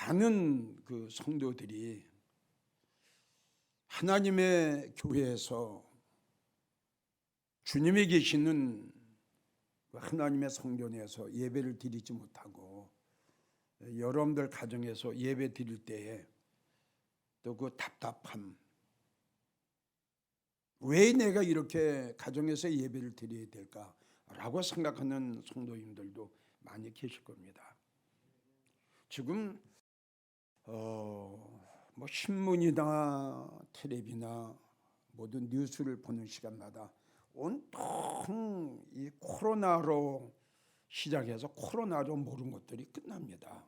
많은 그 성도들이 하나님의 교회에서 주님이 계시는 하나님의 성전에서 예배를 드리지 못하고 여러분들 가정에서 예배 드릴 때에 또 그 답답함, 왜 내가 이렇게 가정에서 예배를 드려야 될까라고 생각하는 성도님들도 많이 계실 겁니다. 지금 뭐 신문이나 텔레비나 모든 뉴스를 보는 시간마다 온통 이 코로나로 시작해서 코로나로 모든 것들이 끝납니다.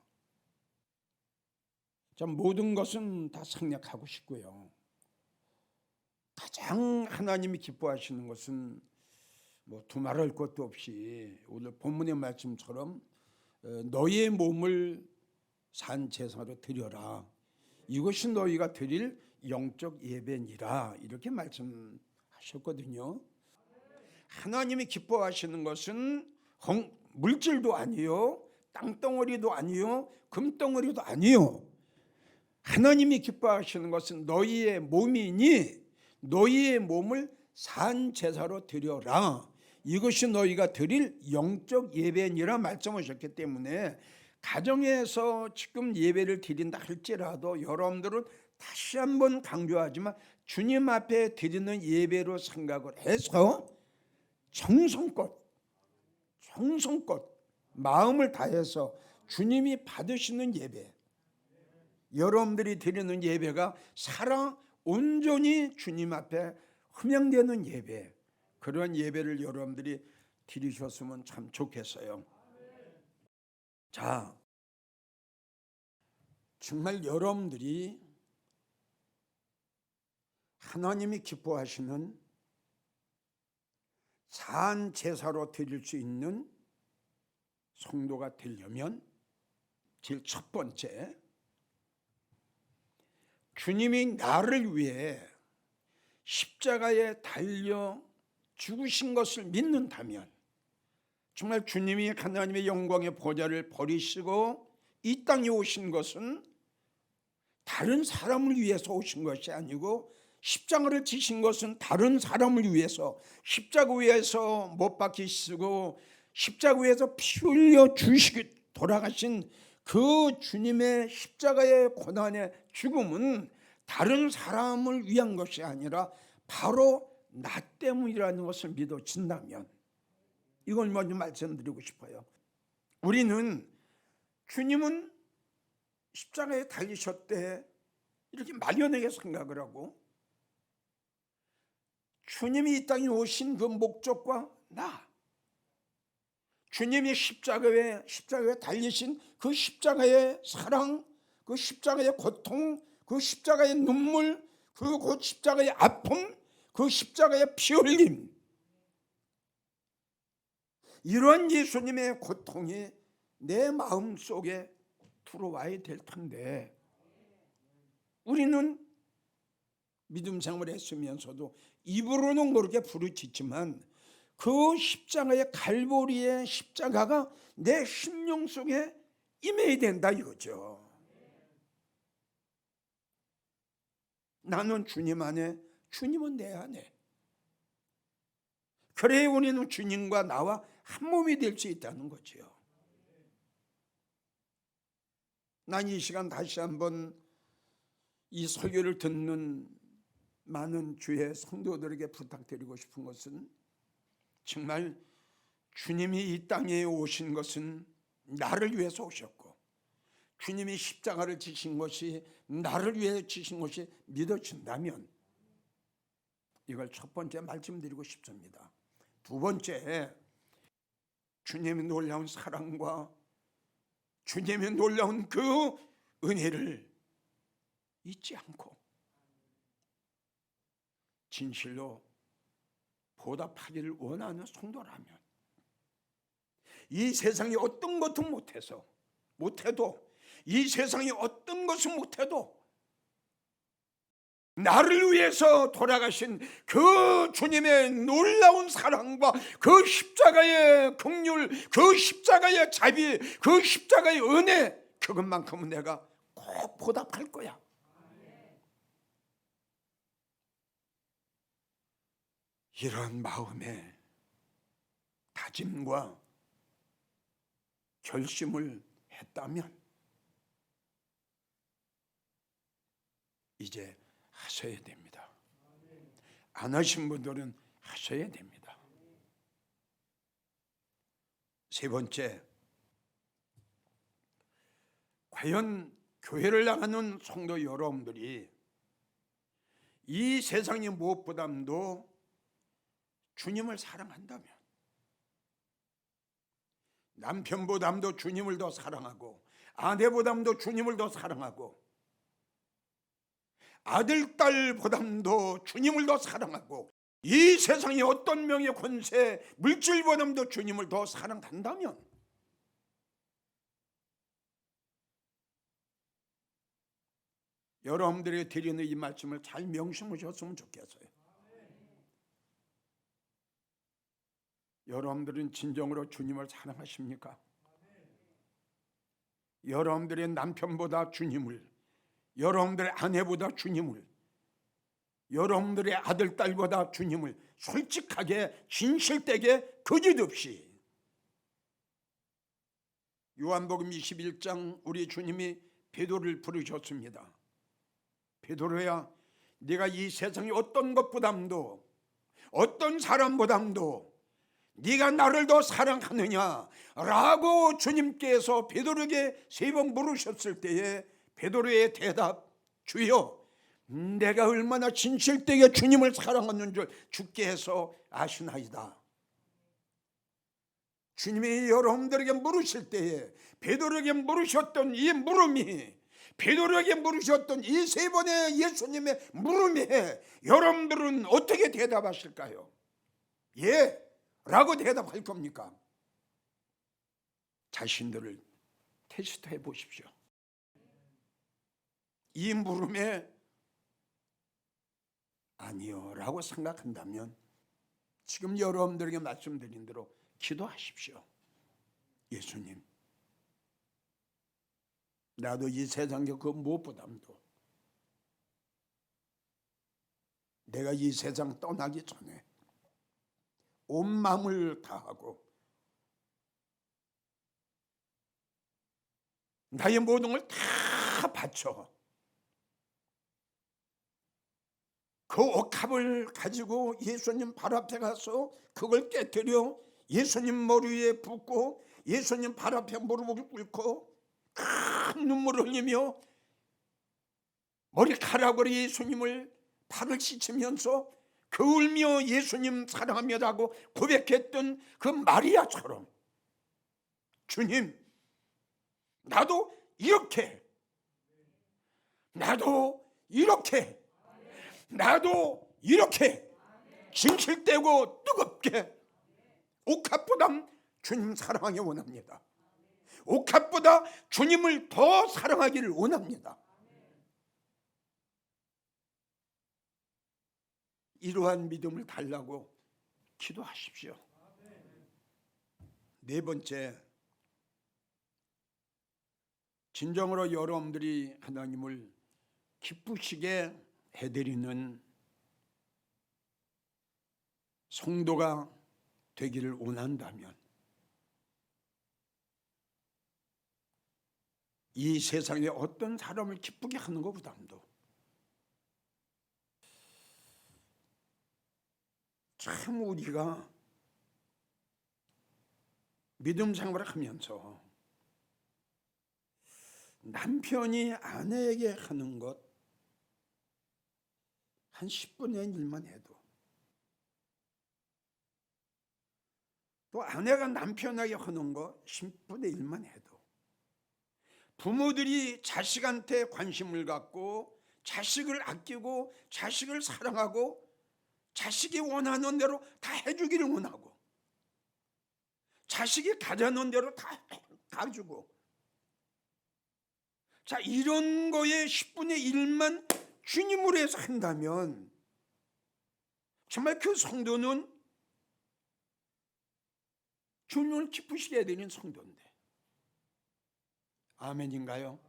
참 모든 것은 다 생략하고 싶고요. 가장 하나님이 기뻐하시는 것은 뭐 두말할 것도 없이 오늘 본문의 말씀처럼 너희의 몸을 산 제사로 드려라. 이것이 너희가 드릴 영적 예배니라. 이렇게 말씀하셨거든요. 하나님이 기뻐하시는 것은 물질도 아니요, 땅덩어리도 아니요, 금덩어리도 아니요. 하나님이 기뻐하시는 것은 너희의 몸이니 너희의 몸을 산 제사로 드려라. 이것이 너희가 드릴 영적 예배니라 말씀하셨기 때문에 가정에서 지금 예배를 드린다 할지라도 여러분들은 다시 한번 강조하지만 주님 앞에 드리는 예배로 생각을 해서 정성껏 마음을 다해서 주님이 받으시는 예배, 여러분들이 드리는 예배가 살아 온전히 주님 앞에 흠양되는 예배, 그런 예배를 여러분들이 드리셨으면 참 좋겠어요. 자, 정말 여러분들이 하나님이 기뻐하시는 산 제사로 드릴 수 있는 성도가 되려면 제일 첫 번째, 주님이 나를 위해 십자가에 달려 죽으신 것을 믿는다면, 정말 주님이 하나님의 영광의 보좌를 버리시고 이 땅에 오신 것은 다른 사람을 위해서 오신 것이 아니고, 십자가를 지신 것은 다른 사람을 위해서, 십자가 위에서 못 박히시고 십자가 위에서 피 흘려 주시기 돌아가신 그 주님의 십자가의 고난의 죽음은 다른 사람을 위한 것이 아니라 바로 나 때문이라는 것을 믿어진다면, 이걸 먼저 말씀드리고 싶어요. 우리는 주님은 십자가에 달리셨대 이렇게 막연하게 생각을 하고, 주님이 이 땅에 오신 그 목적과 주님이 십자가에 달리신 그 십자가의 사랑, 그 십자가의 고통, 그 십자가의 눈물, 그 십자가의 아픔, 그 십자가의 피 흘림, 이런 예수님의 고통이 내 마음 속에 들어와야 될 텐데, 우리는 믿음 생활을 했으면서도 입으로는 모르게 부르짖지만 그 십자가의 갈보리의 십자가가 내 심령 속에 임해야 된다 이거죠. 나는 주님 안에, 주님은 내 안에. 그래야 우리는 주님과 나와 한 몸이 될 수 있다는 거죠. 난 이 시간 다시 한번 이 설교를 듣는 많은 주의 성도들에게 부탁드리고 싶은 것은, 정말 주님이 이 땅에 오신 것은 나를 위해서 오셨고, 주님이 십자가를 지신 것이 나를 위해 지신 것이 믿어진다면, 이걸 첫 번째 말씀드리고 싶습니다. 두 번째, 주님의 놀라운 사랑과 주님의 놀라운 그 은혜를 잊지 않고 진실로 보답하기를 원하는 성도라면, 이 세상이 어떤 것도 못해도 이 세상이 어떤 것을 못해도 나를 위해서 돌아가신 그 주님의 놀라운 사랑과 그 십자가의 긍휼, 그 십자가의 자비, 그 십자가의 은혜, 그것만큼은 내가 꼭 보답할 거야. 이런 마음의 다짐과 결심을 했다면 이제 하셔야 됩니다. 안 하신 분들은 하셔야 됩니다. 세 번째, 과연 교회를 나가는 성도 여러분들이 이 세상의 무엇보다도 주님을 사랑한다면, 남편보다도 주님을 더 사랑하고 아내보다도 주님을 더 사랑하고 아들, 딸보다도 주님을 더 사랑하고 이 세상의 어떤 명예, 권세, 물질보다도 주님을 더 사랑한다면 여러분들이 드리는 이 말씀을 잘 명심하셨으면 좋겠어요. 여러분들은 진정으로 주님을 사랑하십니까? 여러분들의 남편보다 주님을, 여러분들의 아내보다 주님을, 여러분들의 아들, 딸보다 주님을 솔직하게 진실되게 거짓 없이, 요한복음 21장 우리 주님이 베드로를 부르셨습니다. 베드로야, 네가 이 세상의 어떤 것보다도 어떤 사람보다도 네가 나를 더 사랑하느냐라고 주님께서 베드로에게 3번 물으셨을 때에 베드로의 대답, 주여, 내가 얼마나 진실되게 주님을 사랑하는 줄 주께서 아시나이다. 주님이 여러분들에게 물으실 때에 베드로에게 물으셨던 이 물음이, 베드로에게 물으셨던 이 3번의 예수님의 물음에 여러분들은 어떻게 대답하실까요? 예 라고 대답할 겁니까? 자신들을 테스트해 보십시오. 이 물음에 아니요 라고 생각한다면 지금 여러분들에게 말씀드린 대로 기도하십시오. 예수님, 나도 이 세상의 그 무엇보다도 내가 이 세상 떠나기 전에 온 마음을 다하고 나의 모든 걸 다 바쳐 그 옥합을 가지고 예수님 발 앞에 가서 그걸 깨뜨려 예수님 머리 위에 붓고 예수님 발 앞에 무릎을 꿇고 큰 눈물을 흘리며 머리카락으로 예수님을 발을 씻으면서 그 울며 예수님 사랑합니다라고 고백했던 그 마리아처럼 주님, 나도 이렇게 진실되고 뜨겁게 옥합보다 주님 사랑하기 원합니다. 옥합보다 주님을 더 사랑하기를 원합니다. 이러한 믿음을 달라고 기도하십시오. 네 번째, 진정으로 여러분들이 하나님을 기쁘시게 해드리는 성도가 되기를 원한다면 이 세상에 어떤 사람을 기쁘게 하는 것보다도 참 우리가 믿음 생활을 하면서 남편이 아내에게 하는 것 한 10분의 1만 해도, 또 아내가 남편에게 하는 것 10분의 1만 해도, 부모들이 자식한테 관심을 갖고 자식을 아끼고 자식을 사랑하고 자식이 원하는 대로 다 해주기를 원하고 자식이 가자는 대로 다 주고, 자, 이런 거에 10분의 1만 주님으로 해서 한다면 정말 그 성도는 주님을 기쁘시게 해야 되는 성도인데, 아멘인가요?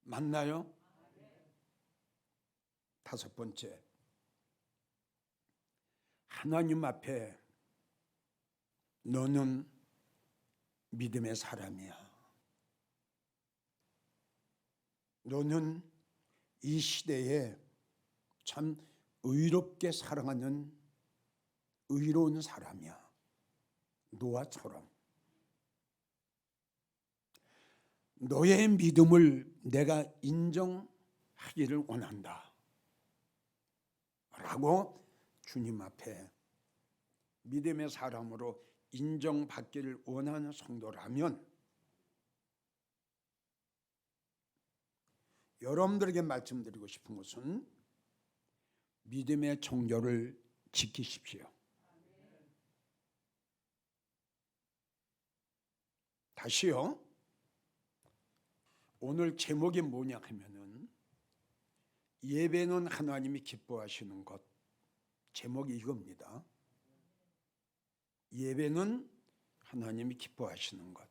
맞나요? 다섯 번째, 하나님 앞에 너는 믿음의 사람이야. 너는 이 시대에 참 의롭게 사랑하는 의로운 사람이야. 노아처럼. 너의 믿음을 내가 인정하기를 원한다 라고 주님 앞에 믿음의 사람으로 인정받기를 원하는 성도라면 여러분들에게 말씀드리고 싶은 것은 믿음의 정결을 지키십시오. 다시요. 오늘 제목이 뭐냐 하면은 예배는 하나님이 기뻐하시는 것. 제목이 이겁니다. 예배는 하나님이 기뻐하시는 것.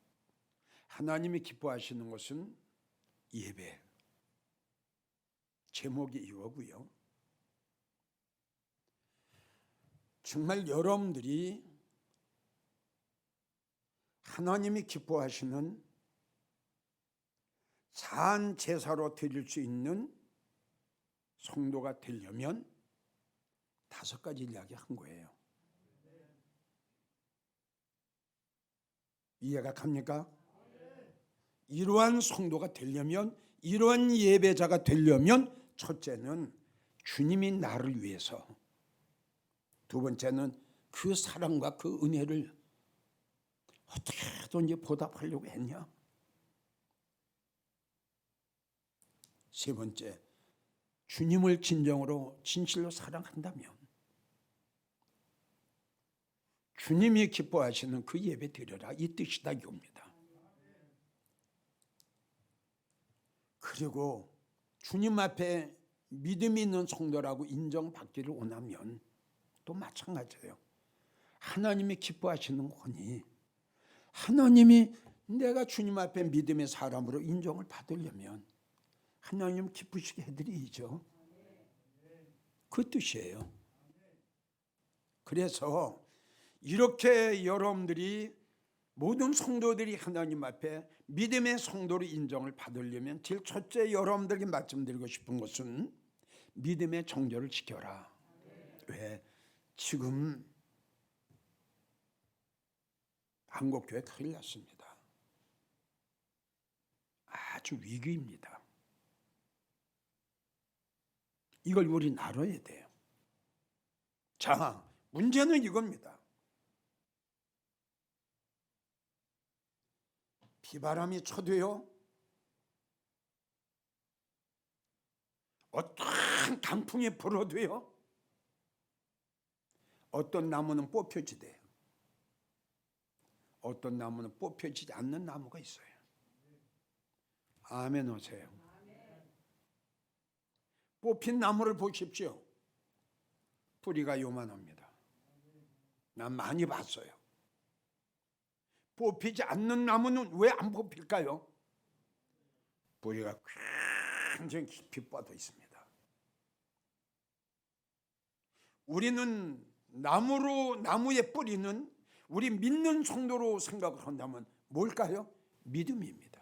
하나님이 기뻐하시는 것은 예배. 제목이 이거고요. 정말 여러분들이 하나님이 기뻐하시는 산 제사로 드릴 수 있는 성도가 되려면 다섯 가지 이야기한 거예요. 이해가 갑니까? 이러한 성도가 되려면, 이러한 예배자가 되려면 첫째는 주님이 나를 위해서, 두 번째는 그 사랑과 그 은혜를 어떻게든지 보답하려고 했냐, 세 번째 주님을 진정으로 진실로 사랑한다면 주님이 기뻐하시는 그 예배 드려라, 이 뜻이다 이겁니다. 그리고 주님 앞에 믿음이 있는 성도라고 인정받기를 원하면 또 마찬가지예요. 하나님이 기뻐하시는 거니 하나님이 내가 주님 앞에 믿음의 사람으로 인정을 받으려면 하나님 기쁘시게 해드리죠. 그 뜻이에요. 그래서 이렇게 여러분들이 모든 성도들이 하나님 앞에 믿음의 성도로 인정을 받으려면 제일 첫째 여러분들에게 말씀드리고 싶은 것은 믿음의 정절을 지켜라. 왜? 지금 한국교회 큰일 났습니다. 아주 위기입니다. 이걸 우리 알아야 돼요. 자, 문제는 이겁니다. 비바람이 쳐도요, 어떤 강풍이 불어도요, 어떤 나무는 뽑혀지대요. 어떤 나무는 뽑혀지지 않는 나무가 있어요. 아멘 하세요. 뽑힌 나무를 보십시오. 뿌리가 요만합니다. 난 많이 봤어요. 뽑히지 않는 나무는 왜 안 뽑힐까요? 뿌리가 굉장히 깊이 뻗어 있습니다. 우리는 나무의 뿌리는 우리 믿는 성도로 생각을 한다면 뭘까요? 믿음입니다.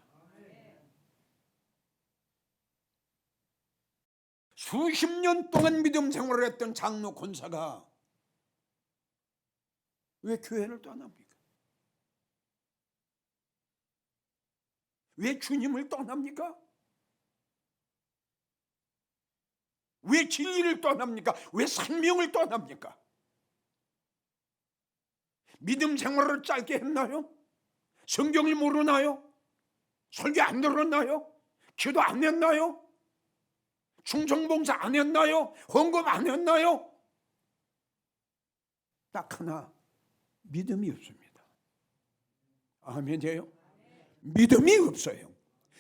수십 년 동안 믿음 생활을 했던 장로 권사가 왜 교회를 떠납니까? 왜 주님을 떠납니까? 왜 진리를 떠납니까? 왜 생명을 떠납니까? 믿음 생활을 짧게 했나요? 성경을 모르나요? 설교 안 들었나요? 기도 안 했나요? 충성봉사 안 했나요? 헌금 안 했나요? 딱 하나, 믿음이 없습니다. 아멘이에요? 믿음이 없어요.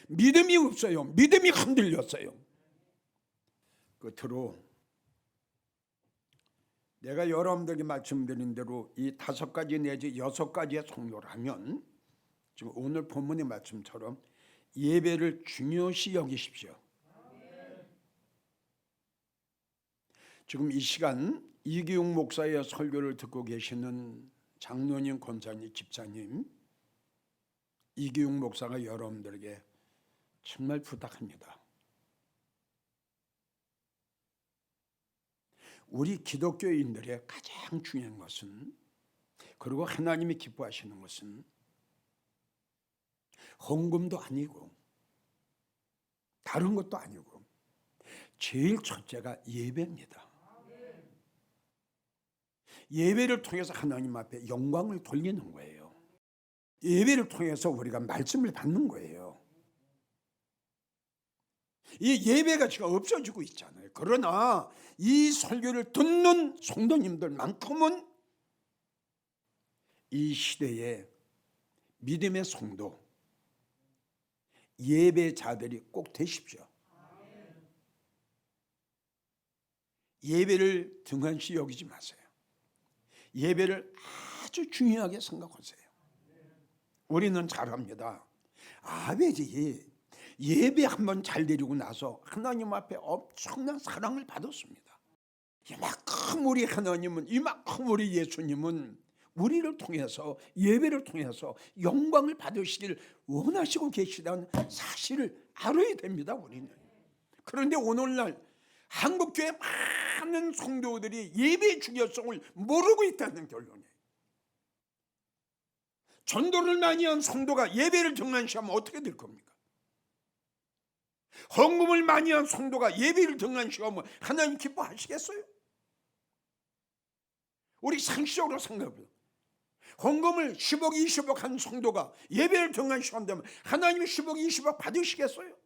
믿음이 없어요. 믿음이 흔들렸어요. 끝으로 내가 여러분들에게 말씀드린 대로 이 다섯 가지 내지 여섯 가지의 성도라면 지금 오늘 본문의 말씀처럼 예배를 중요시 여기십시오. 지금 이 시간 이기용 목사의 설교를 듣고 계시는 장로님, 권사님, 집사님, 이기용 목사가 여러분들에게 정말 부탁합니다. 우리 기독교인들의 가장 중요한 것은, 그리고 하나님이 기뻐하시는 것은 헌금도 아니고 다른 것도 아니고 제일 첫째가 예배입니다. 예배를 통해서 하나님 앞에 영광을 돌리는 거예요. 예배를 통해서 우리가 말씀을 받는 거예요. 이 예배가 지금 없어지고 있잖아요. 그러나 이 설교를 듣는 성도님들만큼은 이 시대의 믿음의 성도, 예배자들이 꼭 되십시오. 예배를 등한시 여기지 마세요. 예배를 아주 중요하게 생각하세요. 우리는 잘합니다. 아버지, 예배 한번 잘 드리고 나서 하나님 앞에 엄청난 사랑을 받았습니다. 이만큼 우리 하나님은, 이만큼 우리 예수님은 우리를 통해서, 예배를 통해서 영광을 받으시길 원하시고 계시다는 사실을 알아야 됩니다, 우리는. 그런데 오늘날 한국교회 많은 성도들이 예배의 중요성을 모르고 있다는 결론이에요. 전도를 많이 한 성도가 예배를 등한시하면 어떻게 될 겁니까? 헌금을 많이 한 성도가 예배를 등한시하면 하나님 기뻐하시겠어요? 우리 상식적으로 생각해요. 헌금을 10억, 20억 한 성도가 예배를 등한시한다면 하나님이 10억, 20억 받으시겠어요?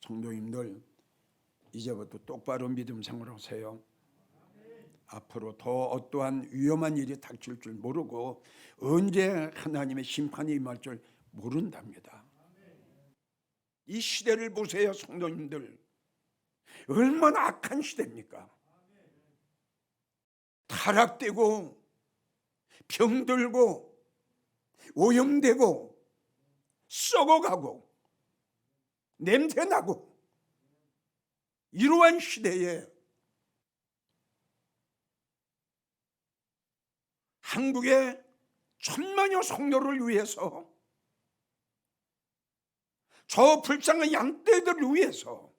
성도님들, 이제부터 똑바로 믿음 생활하세요. 앞으로 더 어떠한 위험한 일이 닥칠 줄 모르고 언제 하나님의 심판이 임할 줄 모른답니다. 이 시대를 보세요, 성도님들. 얼마나 악한 시대입니까? 타락되고 병들고 오염되고 썩어가고 냄새나고 이러한 시대에 한국의 천만여 성도를 위해서, 저 불쌍한 양떼들을 위해서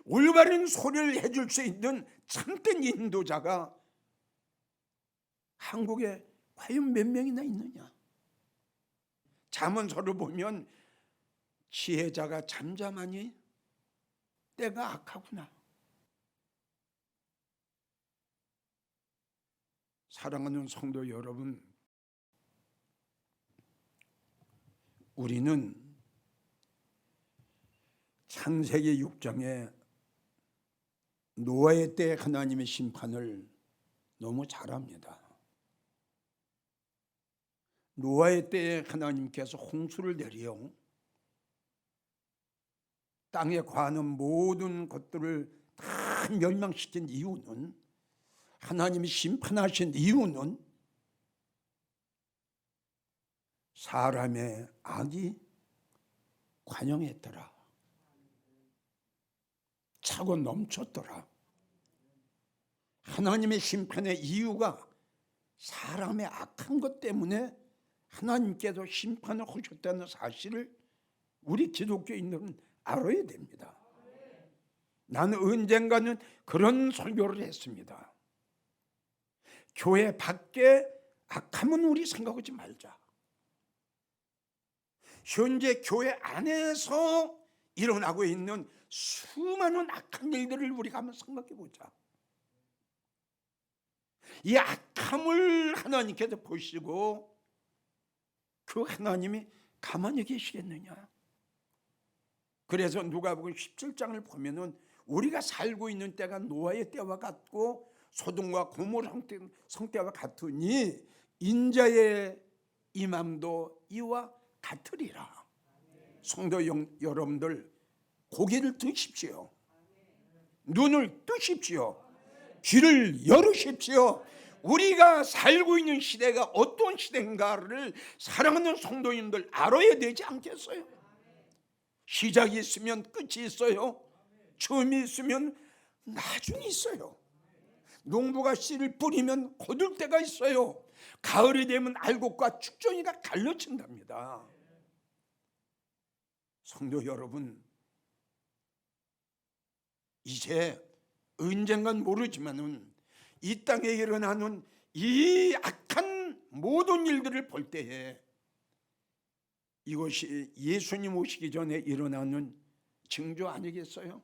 올바른 소리를 해줄 수 있는 참된 인도자가 한국에 과연 몇 명이나 있느냐? 잠언서를 보면 지혜자가 잠잠하니 때가 악하구나. 사랑하는 성도 여러분, 우리는 창세기 6장에 노아의 때 하나님의 심판을 너무 잘 압니다. 노아의 때에 하나님께서 홍수를 내려 땅에 관한 모든 것들을 다 멸망시킨 이유는, 하나님이 심판하신 이유는 사람의 악이 관영했더라. 차고 넘쳤더라. 하나님의 심판의 이유가 사람의 악한 것 때문에 하나님께서 심판을 하셨다는 사실을 우리 기독교인들은 알아야 됩니다. 나는 언젠가는 그런 설교를 했습니다. 교회 밖에 악함은 우리 생각하지 말자. 현재 교회 안에서 일어나고 있는 수많은 악한 일들을 우리가 한번 생각해 보자. 이 악함을 하나님께서 보시고 그 하나님이 가만히 계시겠느냐? 그래서 누가복음 17장을 보면은 우리가 살고 있는 때가 노아의 때와 같고 소돔과 고모라 성때와 같으니 인자의 임함도 이와 같으리라. 성도 여러분들, 고개를 드십시오. 눈을 뜨십시오. 귀를 열으십시오. 우리가 살고 있는 시대가 어떤 시대인가를 사랑하는 성도님들 알아야 되지 않겠어요? 시작이 있으면 끝이 있어요. 처음이 있으면 나중이 있어요. 농부가 씨를 뿌리면 거둘 때가 있어요. 가을이 되면 알곡과 축전이가 갈라진답니다. 성도 여러분, 이제 언젠간 모르지만은 이 땅에 일어나는 이 악한 모든 일들을 볼 때에 이것이 예수님 오시기 전에 일어나는 징조 아니겠어요?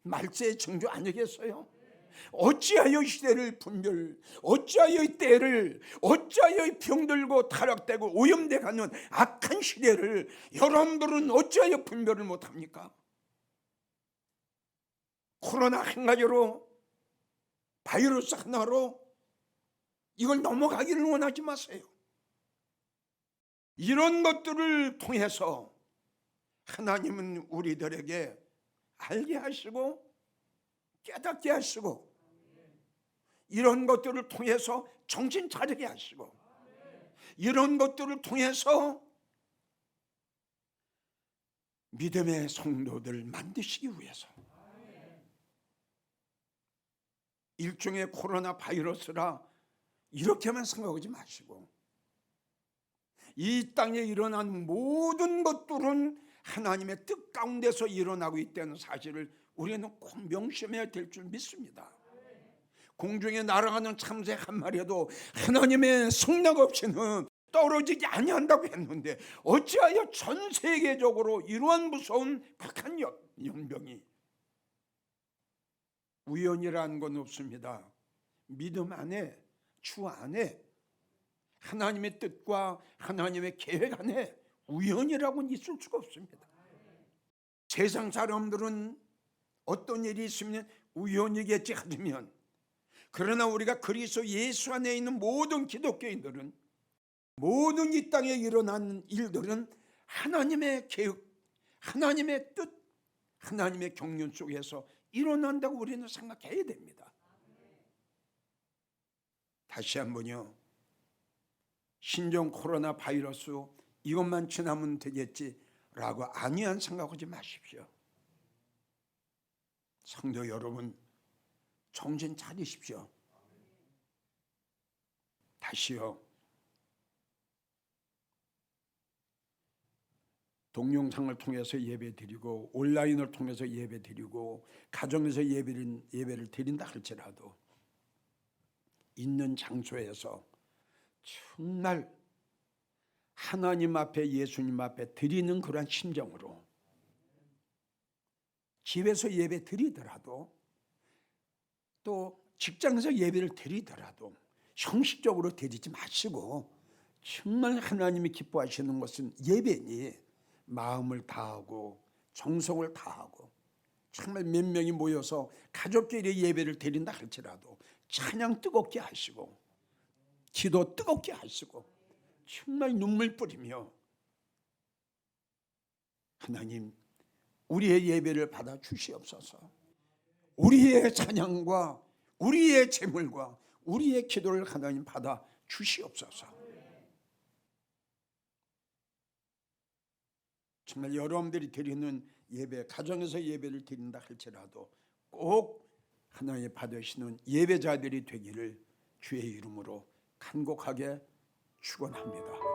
말세의 징조 아니겠어요? 어찌하여 이 시대를 분별, 어찌하여 이 때를, 어찌하여 이 병들고 타락되고 오염돼 가는 악한 시대를 여러분들은 어찌하여 분별을 못합니까? 코로나 한 가지로, 바이러스 하나로 이걸 넘어가기를 원하지 마세요. 이런 것들을 통해서 하나님은 우리들에게 알게 하시고 깨닫게 하시고 이런 것들을 통해서 정신 차리게 하시고 이런 것들을 통해서 믿음의 성도들을 만드시기 위해서 일종의 코로나 바이러스라 이렇게만 생각하지 마시고 이 땅에 일어난 모든 것들은 하나님의 뜻 가운데서 일어나고 있다는 사실을 우리는 꼭 명심해야 될 줄 믿습니다. 공중에 날아가는 참새 한 마리도 하나님의 성령 없이는 떨어지지 아니한다고 했는데 어찌하여 전 세계적으로 이러한 무서운 극한 연병이 우연이라는 건 없습니다. 믿음 안에, 주 안에 하나님의 뜻과 하나님의 계획 안에 우연이라고는 있을 수가 없습니다. 세상 사람들은 어떤 일이 있으면 우연이겠지 하면, 그러나 우리가 그리스도 예수 안에 있는 모든 기독교인들은 모든 이 땅에 일어나는 일들은 하나님의 계획, 하나님의 뜻, 하나님의 경륜 속에서 일어난다고 우리는 생각해야 됩니다. 다시 한번요, 신종 코로나 바이러스 이것만 지나면 되겠지라고 안이한 생각하지 마십시오. 성도 여러분, 정신 차리십시오. 다시요, 동영상을 통해서 예배드리고 온라인을 통해서 예배드리고 가정에서 예배를 드린다 할지라도 있는 장소에서 정말 하나님 앞에, 예수님 앞에 드리는 그러한 심정으로, 집에서 예배 드리더라도 또 직장에서 예배를 드리더라도 형식적으로 드리지 마시고 정말 하나님이 기뻐하시는 것은 예배니 마음을 다하고 정성을 다하고 정말 몇 명이 모여서 가족끼리 예배를 드린다 할지라도 찬양 뜨겁게 하시고 기도 뜨겁게 하시고 정말 눈물 뿌리며 하나님, 우리의 예배를 받아 주시옵소서. 우리의 찬양과 우리의 제물과 우리의 기도를 하나님 받아 주시옵소서. 정말 여러분들이 드리는 예배, 가정에서 예배를 드린다 할지라도 꼭 하나님 받으시는 예배자들이 되기를 주의 이름으로 간곡하게 축원합니다.